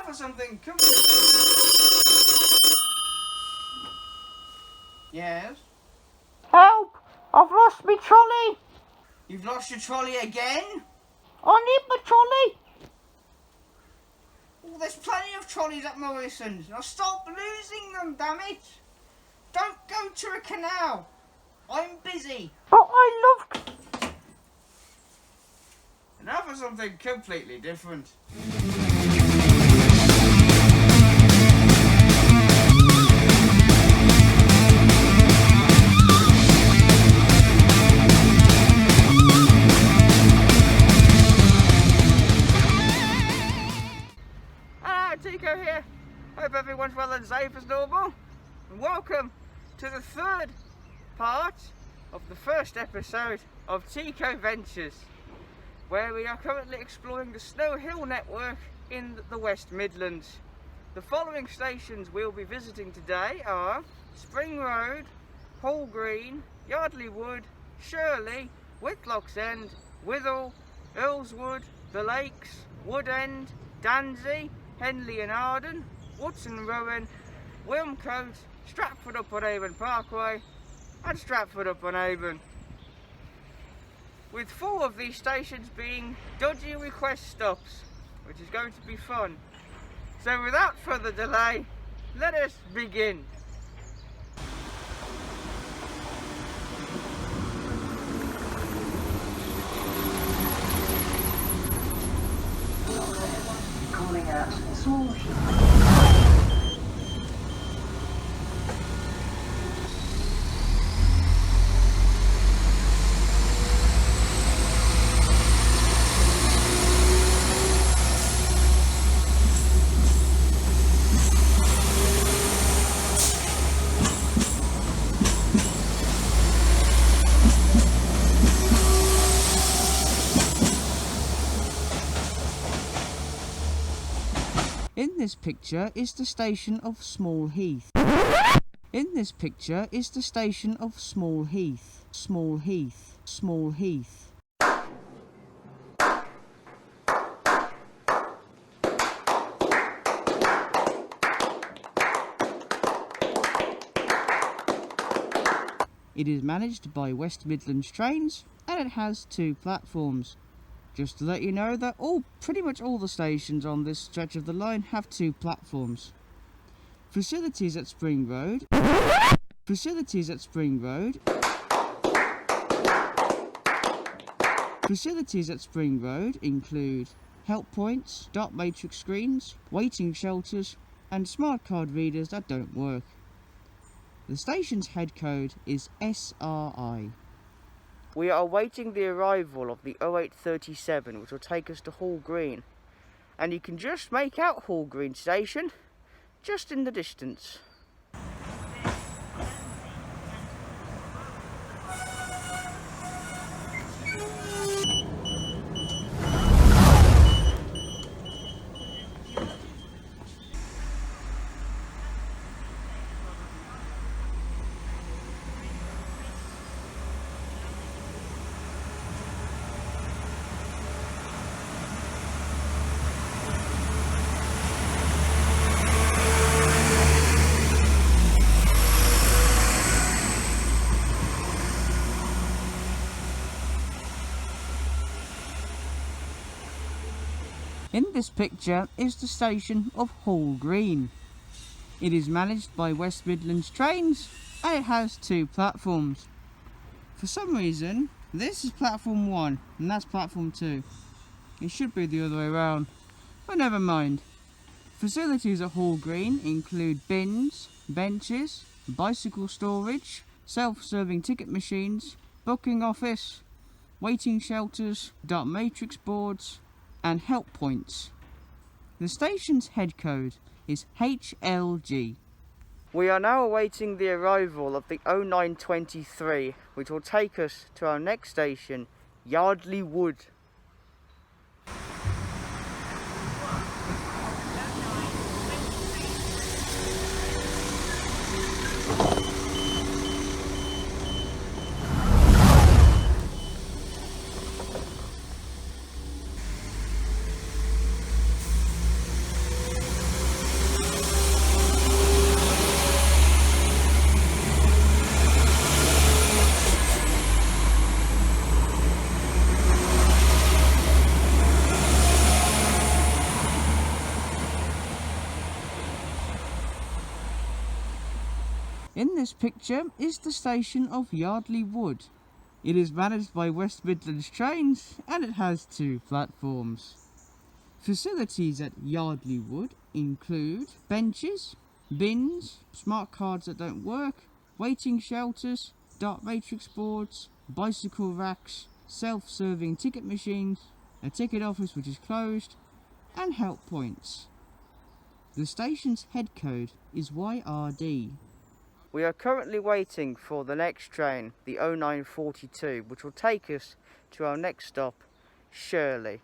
for something completely... Yes? Help! I've lost my trolley! You've lost your trolley again? I need my trolley! Oh, there's plenty of trolleys at Morrison's. Now stop losing them, damn it! Don't go to a canal. I'm busy. But I love... Now for something completely different. Tico here. Hope everyone's well and safe as normal. And welcome to the third part of the first episode of Tico Ventures, where we are currently exploring the Snow Hill network in the West Midlands. The following stations we'll be visiting today are Spring Road, Hall Green, Yardley Wood, Shirley, Whitlocks End, Wythall, Earlswood, The Lakes, Wood End, Danzey, Henley-in-Arden, Wootton Wawen, Wilmcote, Stratford-upon-Avon Parkway and Stratford-upon-Avon, with 4 of these stations being dodgy request stops, which is going to be fun. So without further delay, let us begin. Calling out small heat. In this picture is the station of Small Heath. In this picture is the station of Small Heath. Small Heath. Small Heath. It is managed by West Midlands Trains and it has 2 platforms. Just to let you know that pretty much all the stations on this stretch of the line have 2 platforms. Facilities at Spring Road. Facilities at Spring Road. Facilities at Spring Road include help points, dot matrix screens, waiting shelters, and smart card readers that don't work. The station's head code is SRI. We are awaiting the arrival of the 0837, which will take us to Hall Green. And you can just make out Hall Green station, just in the distance. In this picture is the station of Hall Green. It is managed by West Midlands Trains and it has 2 platforms. For some reason, this is platform 1 and that's platform 2. It should be the other way around, but never mind. Facilities at Hall Green include bins, benches, bicycle storage, self-serving ticket machines, booking office, waiting shelters, dot matrix boards, and help points. The station's head code is HLG. We are now awaiting the arrival of the 0923, which will take us to our next station, Yardley Wood. In this picture is the station of Yardley Wood. It is managed by West Midlands Trains and it has 2 platforms. Facilities at Yardley Wood include benches, bins, smart cards that don't work, waiting shelters, dot matrix boards, bicycle racks, self-serving ticket machines, a ticket office which is closed, and help points. The station's head code is YRD. We are currently waiting for the next train, the 0942, which will take us to our next stop, Shirley.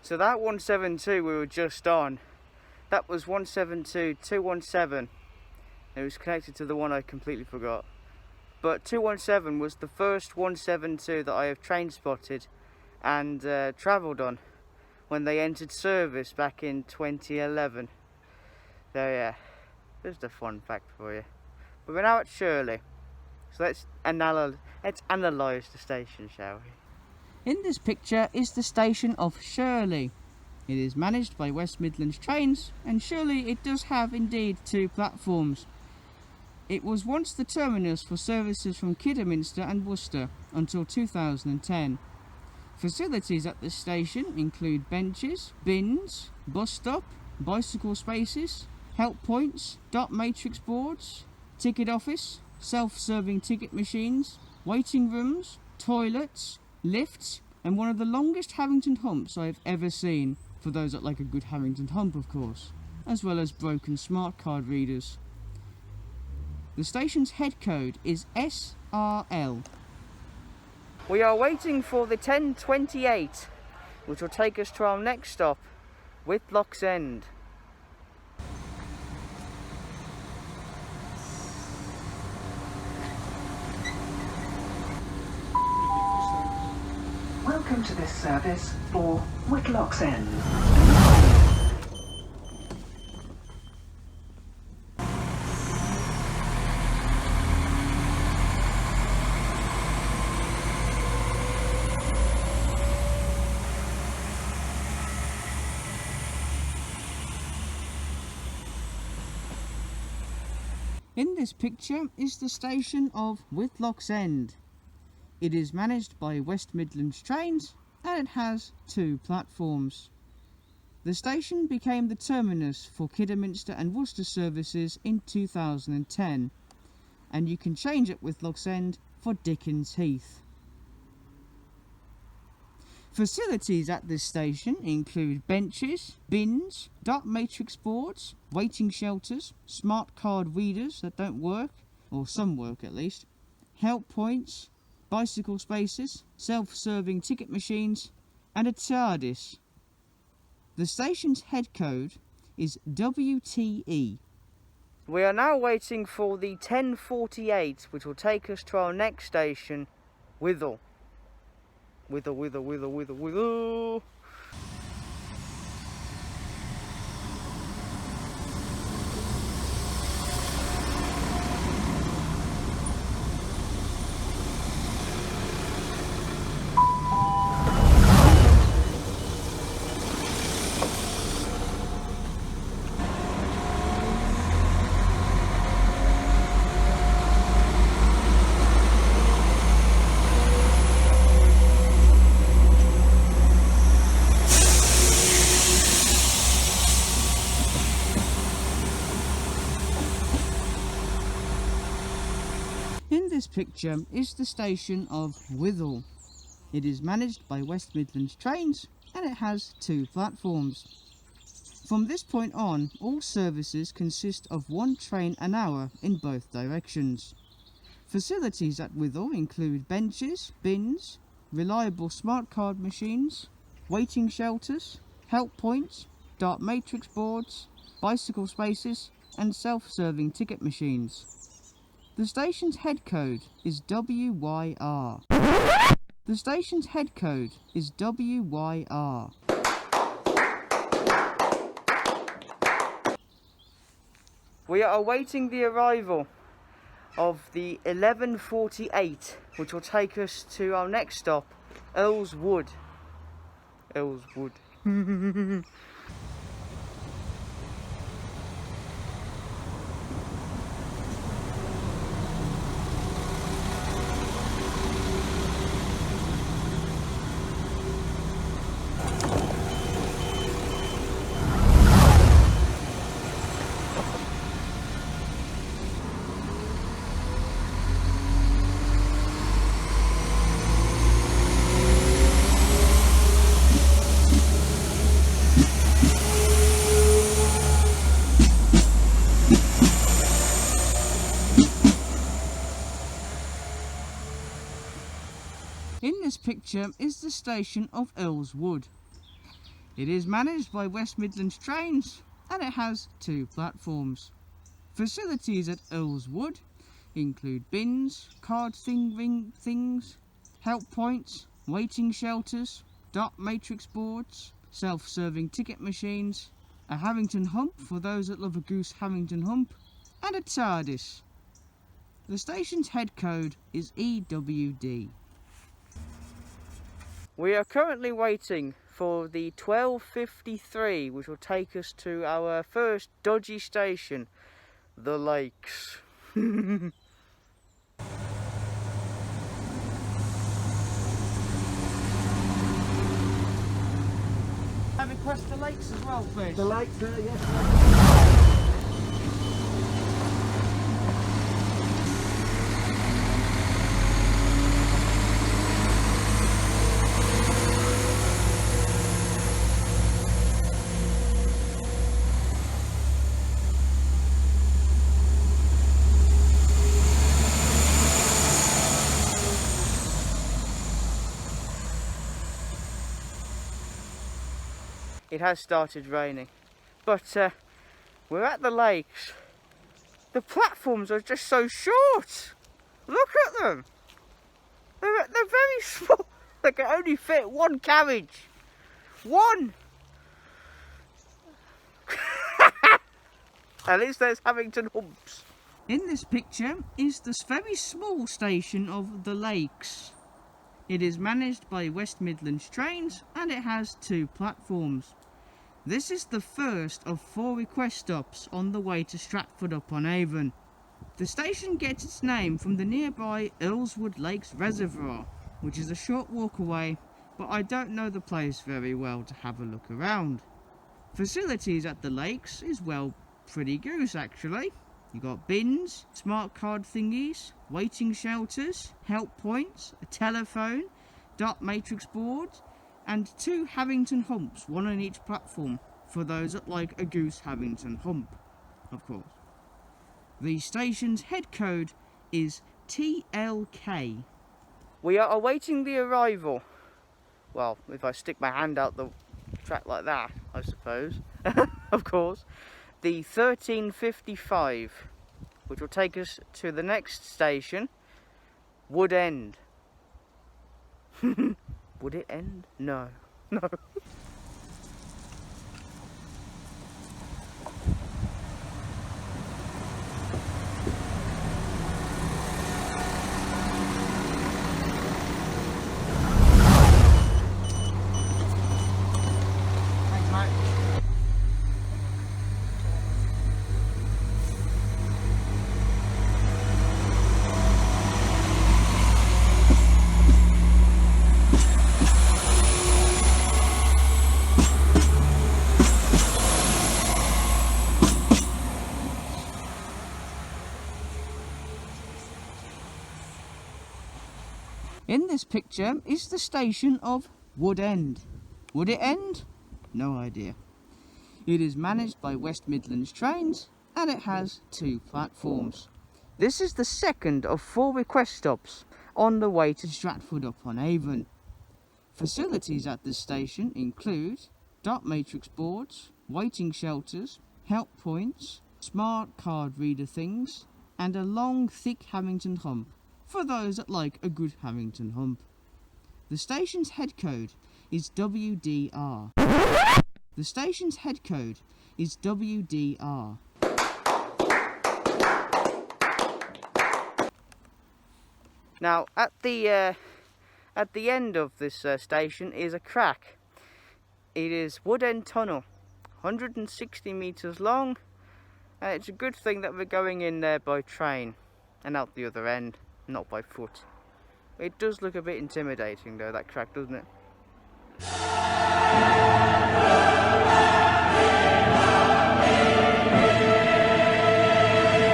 So that 172 we were just on, that was 172-217. It was connected to the one I completely forgot. But 217 was the first 172 that I have train spotted and travelled on when they entered service back in 2011. So yeah, just a fun fact for you. But we're now at Shirley, so let's analyse the station, shall we? In this picture is the station of Shirley. It is managed by West Midlands Trains, and surely it does have indeed 2 platforms. It was once the terminus for services from Kidderminster and Worcester until 2010. Facilities at this station include benches, bins, bus stop, bicycle spaces, help points, dot matrix boards, ticket office, self-serving ticket machines, waiting rooms, toilets, lifts, and one of the longest Harrington humps I have ever seen, for those that like a good Harrington hump of course, as well as broken smart card readers. The station's head code is SRL. We are waiting for the 1028, which will take us to our next stop, Whitlocks End. Welcome to this service for Whitlocks End. In this picture is the station of Whitlocks End. It is managed by West Midlands Trains and it has 2 platforms. The station became the terminus for Kidderminster and Worcester services in 2010, and you can change at Whitlocks End for Dickens Heath. Facilities at this station include benches, bins, dot matrix boards, waiting shelters, smart card readers that don't work, or some work at least, help points, bicycle spaces, self-serving ticket machines, and a TARDIS. The station's head code is WTE. We are now waiting for the 1048, which will take us to our next station, Wythall. Wythall. In this picture is the station of Wythall. It is managed by West Midlands Trains and it has 2 platforms. From this point on, all services consist of 1 train an hour in both directions. Facilities at Wythall include benches, bins, reliable smart card machines, waiting shelters, help points, dark matrix boards, bicycle spaces and self-serving ticket machines. The station's head code is WYR. The station's head code is WYR. We are awaiting the arrival of the 11:48, which will take us to our next stop, Earlswood. Earlswood. In this picture is the station of Earlswood. It is managed by West Midlands Trains and it has 2 platforms. Facilities at Earlswood include bins, card things, help points, waiting shelters, dark matrix boards, self-serving ticket machines, a Harrington hump for those that love a goose Harrington hump, and a TARDIS. The station's head code is EWD. We are currently waiting for the 12:53, which will take us to our first dodgy station, the Lakes. Have you crossed the Lakes as well, please? The Lakes, yes. It has started raining, but we're at the Lakes. The platforms are just so short. Look at them. They're very small. They can only fit 1 carriage. 1. At least there's Harrington humps. In this picture is this very small station of the Lakes. It is managed by West Midlands Trains and it has 2 platforms. This is the first of 4 request stops on the way to Stratford-upon-Avon. The station gets its name from the nearby Earlswood Lakes Reservoir, which is a short walk away, but I don't know the place very well to have a look around. Facilities at the Lakes is, well, pretty goose actually. You got bins, smart card thingies, waiting shelters, help points, a telephone, dark matrix boards, and 2 Harrington humps, 1 on each platform, for those that like a goose Harrington hump, of course. The station's head code is TLK. We are awaiting the arrival, well, if I stick my hand out the track like that, I suppose, of course, the 13:55, which will take us to the next station, Wood End. Would it end? No. No. Thanks, mate. In this picture is the station of Wood End. Would it end? No idea. It is managed by West Midlands Trains and it has 2 platforms. This is the second of 4 request stops on the way to Stratford-upon-Avon. Facilities at this station include dot matrix boards, waiting shelters, help points, smart card reader things, and a long thick Hamilton hump for those that like a good Hamilton hump. The station's head code is WDR. The station's head code is WDR. Now, at the end of this station is a crack. It is Wood End Tunnel, 160 metres long, and it's a good thing that we're going in there by train and out the other end, not by foot. It does look a bit intimidating though, that crack, doesn't it?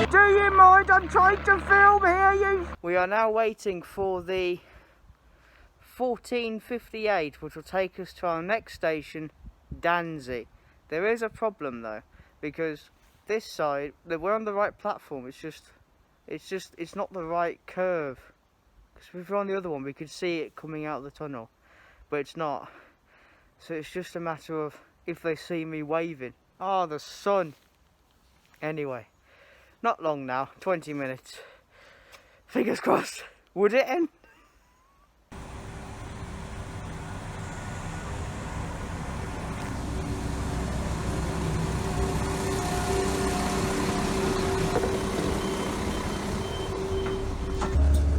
Do you mind? I'm trying to film here, you... We are now waiting for the 1458, which will take us to our next station, Danzey. There is a problem though, because this side, we're on the right platform, it's not the right curve. Because if we're on the other one, we could see it coming out of the tunnel, but it's not. So it's just a matter of if they see me waving. Oh, the sun. Anyway, not long now, 20 minutes. Fingers crossed. Would it end?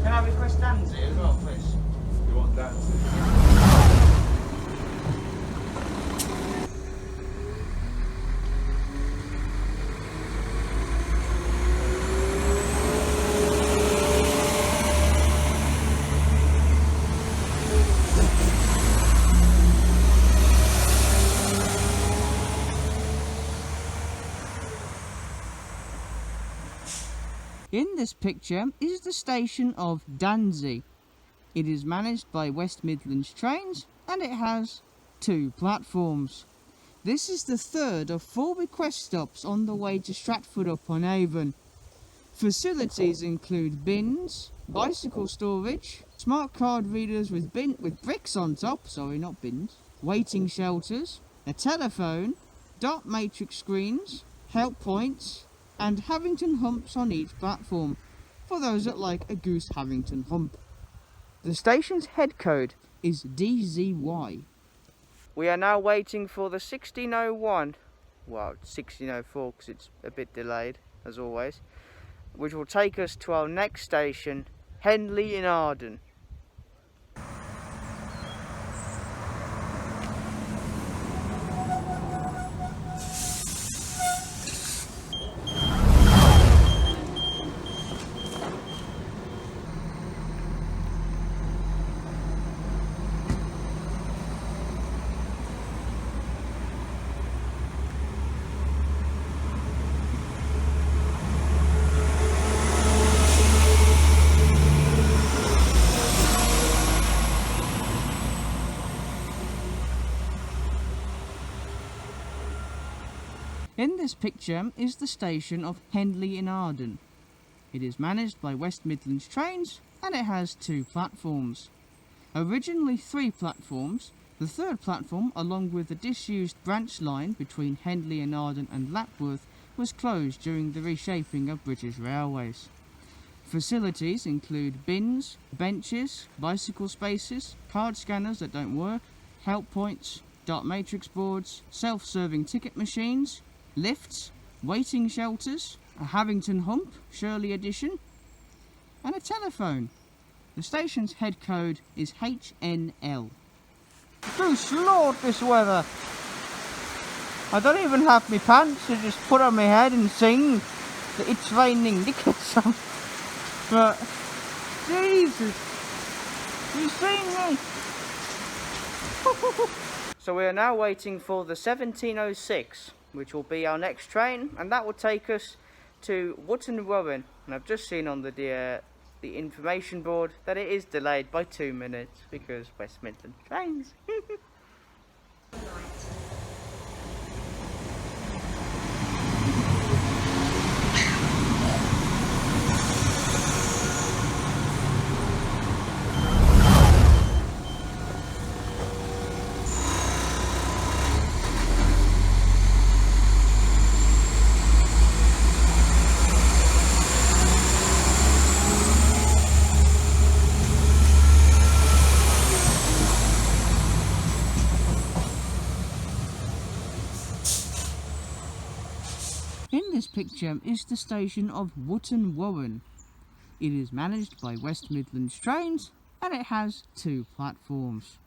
Can I request Danzey as well, please? You want Danzey? In this picture is the station of Danzey. It is managed by West Midlands Trains and it has 2 platforms. This is the third of 4 request stops on the way to Stratford-upon-Avon. Facilities include bins, bicycle storage, smart card readers with bricks on top, sorry, not bins, waiting shelters, a telephone, dot matrix screens, help points, and Havington humps on each platform, for those that like a goose Havington hump. The station's head code is DZY. We are now waiting for the 1601, well, 1604 because it's a bit delayed, as always, which will take us to our next station, Henley-in-Arden. In this picture is the station of Henley-in-Arden. It is managed by West Midlands Trains and it has 2 platforms. Originally 3 platforms, the third platform, along with the disused branch line between Henley-in-Arden and Lapworth, was closed during the reshaping of British Railways. Facilities include bins, benches, bicycle spaces, card scanners that don't work, help points, dot matrix boards, self-serving ticket machines, lifts, waiting shelters, a Havington hump, Shirley edition, and a telephone. The station's head code is HNL. Goose Lord, this weather. I don't even have my pants to just put on my head and sing that it's raining knickers. But, Jesus, you seen me? So we are now waiting for the 1706, which will be our next train, and that will take us to Wootton Wawen. And I've just seen on the information board that it is delayed by 2 minutes because West Midlands Trains. picture is the station of Wootton Wawen. It is managed by West Midlands Trains and it has 2 platforms.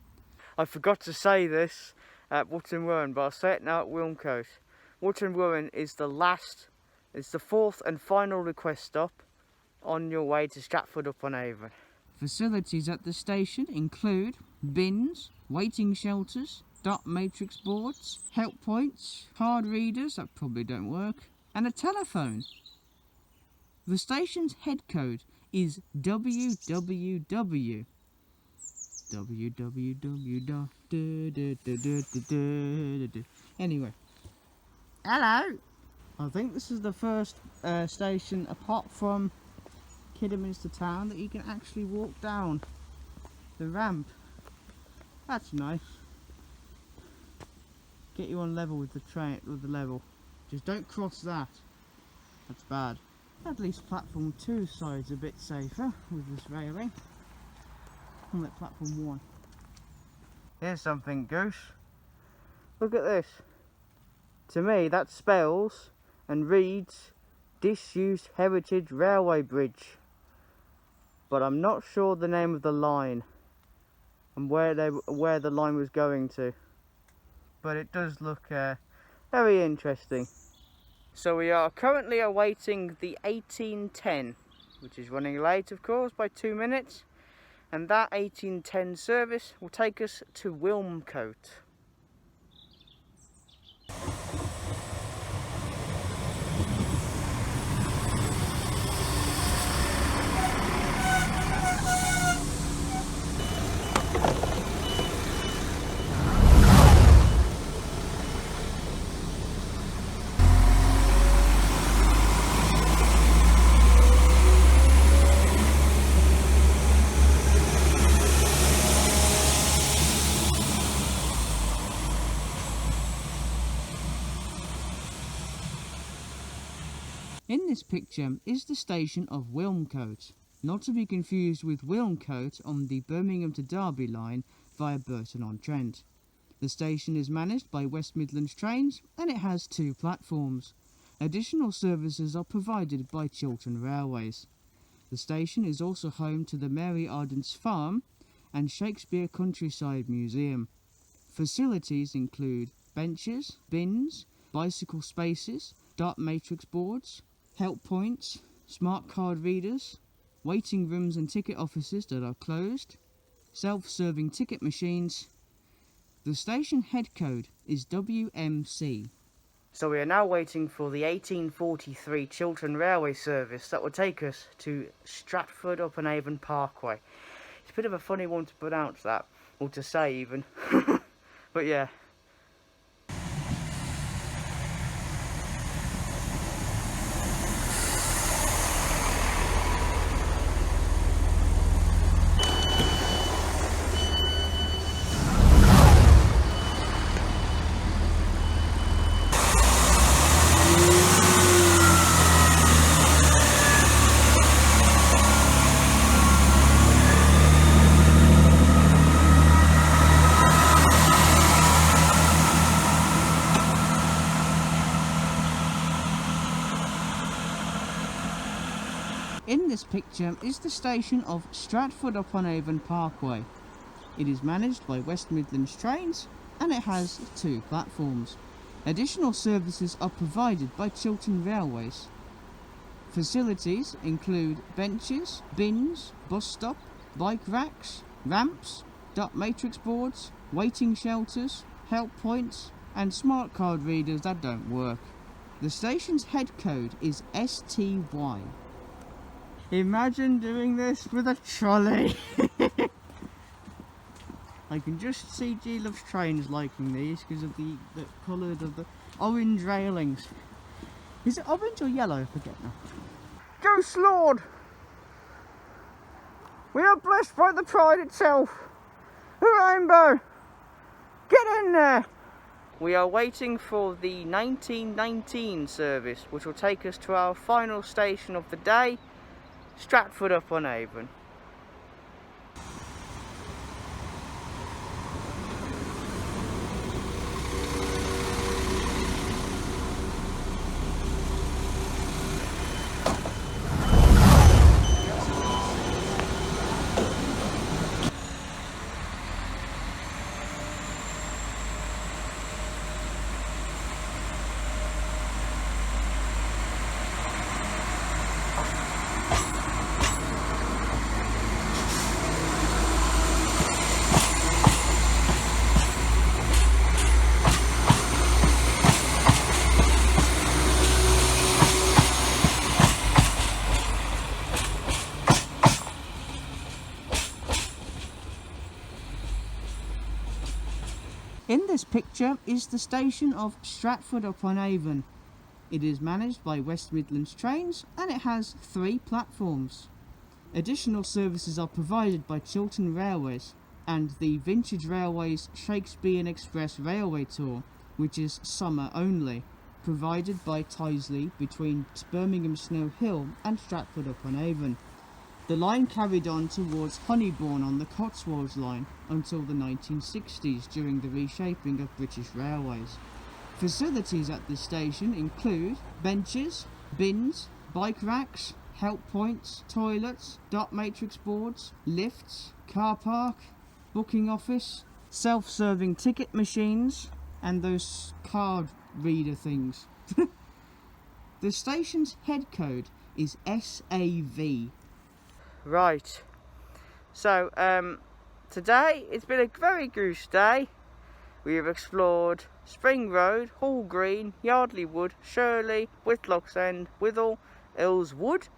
I forgot to say this at Wootton Wawen, but I'll say it now at Wilmcote. Wootton Wawen is the 4th and final request stop on your way to Stratford-upon-Avon. Facilities at the station include bins, waiting shelters, dot matrix boards, help points, card readers that probably don't work, and a telephone. The station's head code is www. Anyway, hello. I think this is the first station apart from Kidderminster Town that you can actually walk down the ramp. That's nice. Get you on level with the train, with the level. Just don't cross that. That's bad. At least platform 2 side's a bit safer with this railing. I'm at platform 1. Here's something, Goose. Look at this. To me, that spells and reads Disused Heritage Railway Bridge. But I'm not sure the name of the line and where the line was going to. But it does look very interesting. So we are currently awaiting the 1810, which is running late, of course, by 2 minutes. And that 1810 service will take us to Wilmcote. In this picture is the station of Wilmcote, not to be confused with Wilmcote on the Birmingham to Derby line via Burton-on-Trent. The station is managed by West Midlands Trains and it has 2 platforms. Additional services are provided by Chiltern Railways. The station is also home to the Mary Ardens Farm and Shakespeare Countryside Museum. Facilities include benches, bins, bicycle spaces, dot matrix boards, help points, smart card readers, waiting rooms and ticket offices that are closed, self-serving ticket machines. The station head code is WMC. So we are now waiting for the 1843 Chiltern Railway service that will take us to Stratford-upon-Avon Parkway. It's a bit of a funny one to pronounce that, or to say even, but yeah. In this picture is the station of Stratford-upon-Avon Parkway. It is managed by West Midlands Trains and it has 2 platforms. Additional services are provided by Chiltern Railways. Facilities include benches, bins, bus stop, bike racks, ramps, dot matrix boards, waiting shelters, help points and smart card readers that don't work. The station's head code is STY. Imagine doing this with a trolley. I can just see G Loves Trains liking these because of the colour of the orange railings. Is it orange or yellow? I forget now. Ghost Lord! We are blessed by the pride itself. The rainbow! Get in there! We are waiting for the 1919 service, which will take us to our final station of the day, Stratford-upon-Avon. In this picture is the station of Stratford-upon-Avon. It is managed by West Midlands Trains and it has 3 platforms. Additional services are provided by Chiltern Railways and the Vintage Railways Shakespeare Express Railway Tour, which is summer only, provided by Tyseley between Birmingham Snow Hill and Stratford-upon-Avon. The line carried on towards Honeybourne on the Cotswolds line until the 1960s during the reshaping of British Railways. Facilities at this station include benches, bins, bike racks, help points, toilets, dot matrix boards, lifts, car park, booking office, self-serving ticket machines, and those card reader things. The station's head code is SAV. Right, so today it's been a very goose day. We have explored Spring Road, Hall Green, Yardley Wood, Shirley, Whitlocks End, Wythall, Earlswood,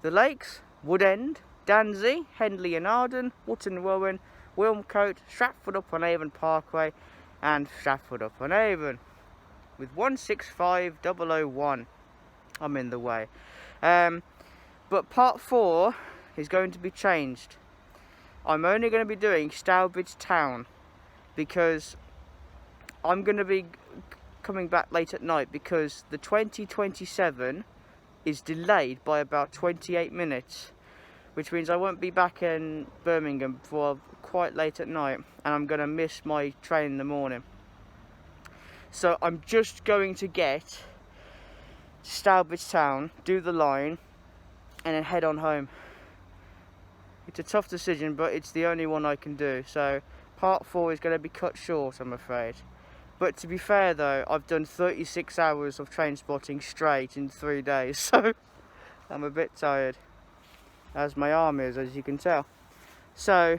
the Lakes, Wood End, Danzey, Henley-in-Arden, Wootton, Wawen, Wilmcote, Stratford-upon-Avon Parkway and Stratford-upon-Avon with 165001. I'm in the way. But part 4 is going to be changed. I'm only going to be doing Stourbridge Town because I'm going to be coming back late at night because the 2027 is delayed by about 28 minutes, which means I won't be back in Birmingham for quite late at night and I'm going to miss my train in the morning. So I'm just going to get to Stourbridge Town, do the line and then head on home. It's a tough decision, but it's the only one I can do. So part 4 is going to be cut short, I'm afraid. But to be fair though, I've done 36 hours of train spotting straight in 3 days. So I'm a bit tired, as my arm is, as you can tell. So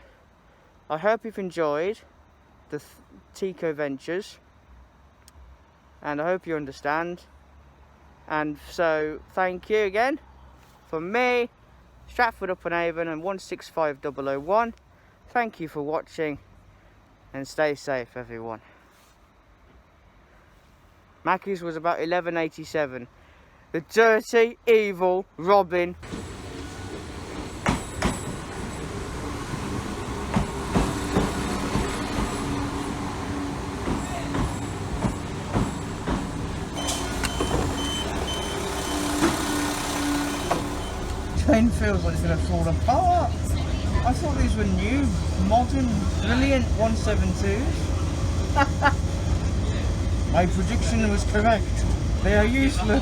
I hope you've enjoyed the Tico ventures. And I hope you understand. And so thank you again from me, Stratford-upon-Avon and 165001. Thank you for watching and stay safe, everyone. Mackie's was about 1187. The dirty, evil Robin. Train feels like it's going to fall apart. I thought these were new, modern, brilliant 172s. My prediction was correct. They are useless.